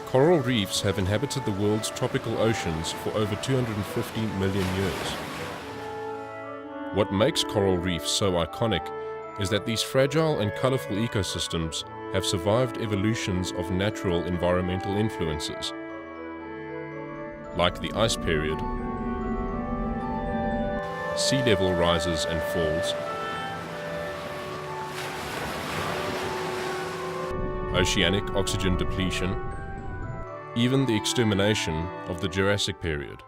Coral reefs have inhabited the world's tropical oceans for over 250 million years. What makes coral reefs so iconic is that these fragile and colorful ecosystems have survived evolutions of natural environmental influences, like the ice period, sea level rises and falls, oceanic oxygen depletion, even the extermination of the Jurassic period.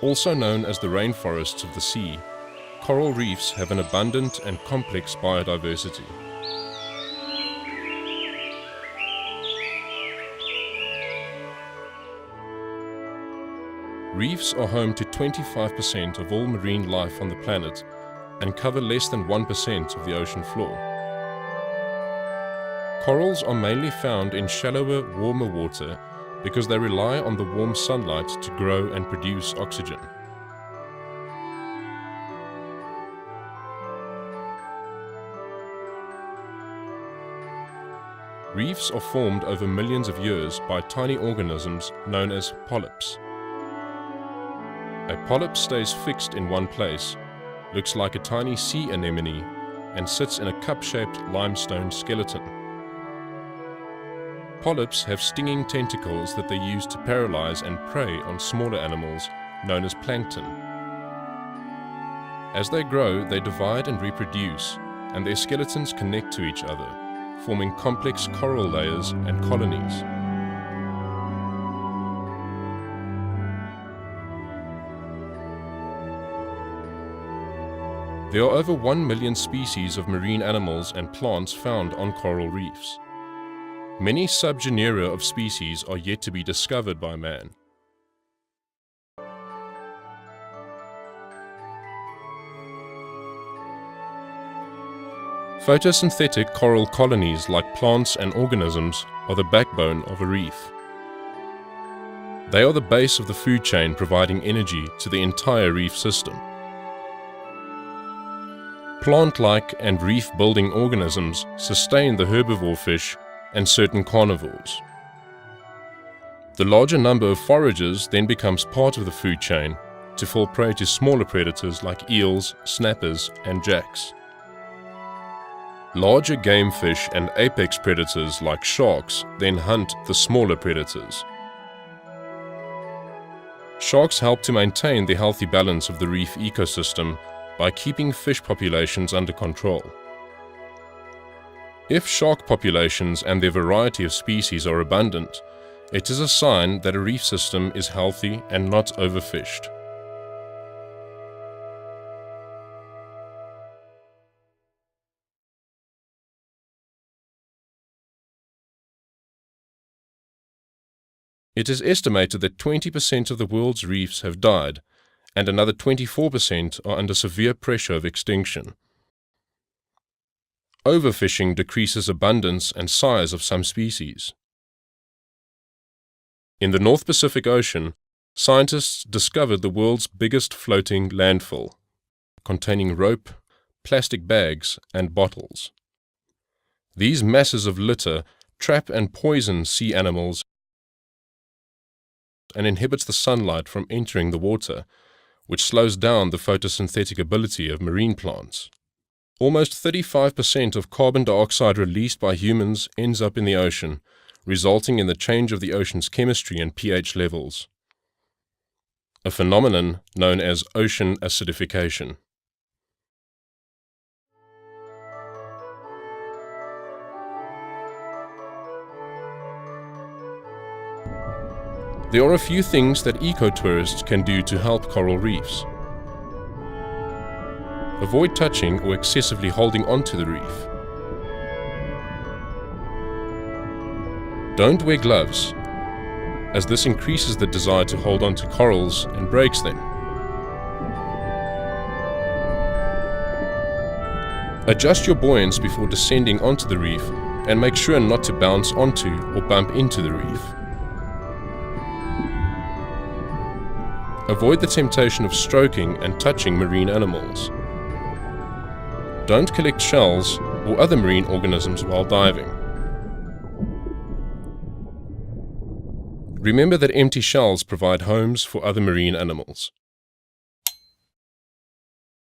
Also known as the rainforests of the sea, coral reefs have an abundant and complex biodiversity. Reefs are home to 25% of all marine life on the planet and cover less than 1% of the ocean floor. Corals are mainly found in shallower, warmer water because they rely on the warm sunlight to grow and produce oxygen. Reefs are formed over millions of years by tiny organisms known as polyps. A polyp stays fixed in one place, looks like a tiny sea anemone, and sits in a cup-shaped limestone skeleton. Polyps have stinging tentacles that they use to paralyze and prey on smaller animals, known as plankton. As they grow, they divide and reproduce, and their skeletons connect to each other, forming complex coral layers and colonies. There are over 1 million species of marine animals and plants found on coral reefs. Many subgenera of species are yet to be discovered by man. Photosynthetic coral colonies like plants and organisms are the backbone of a reef. They are the base of the food chain, providing energy to the entire reef system. Plant-like and reef-building organisms sustain the herbivore fish and certain carnivores. The larger number of foragers then becomes part of the food chain to fall prey to smaller predators like eels, snappers, and jacks. Larger game fish and apex predators like sharks then hunt the smaller predators. Sharks help to maintain the healthy balance of the reef ecosystem by keeping fish populations under control. If shark populations and their variety of species are abundant, it is a sign that a reef system is healthy and not overfished. It is estimated that 20% of the world's reefs have died, and another 24% are under severe pressure of extinction. Overfishing decreases abundance and size of some species. In the North Pacific Ocean, scientists discovered the world's biggest floating landfill, containing rope, plastic bags, and bottles. These masses of litter trap and poison sea animals and inhibits the sunlight from entering the water, which slows down the photosynthetic ability of marine plants. Almost 35% of carbon dioxide released by humans ends up in the ocean, resulting in the change of the ocean's chemistry and pH levels, a phenomenon known as ocean acidification. There are a few things that eco-tourists can do to help coral reefs. Avoid touching or excessively holding onto the reef. Don't wear gloves, as this increases the desire to hold onto corals and breaks them. Adjust your buoyance before descending onto the reef and make sure not to bounce onto or bump into the reef. Avoid the temptation of stroking and touching marine animals. Don't collect shells or other marine organisms while diving. Remember that empty shells provide homes for other marine animals.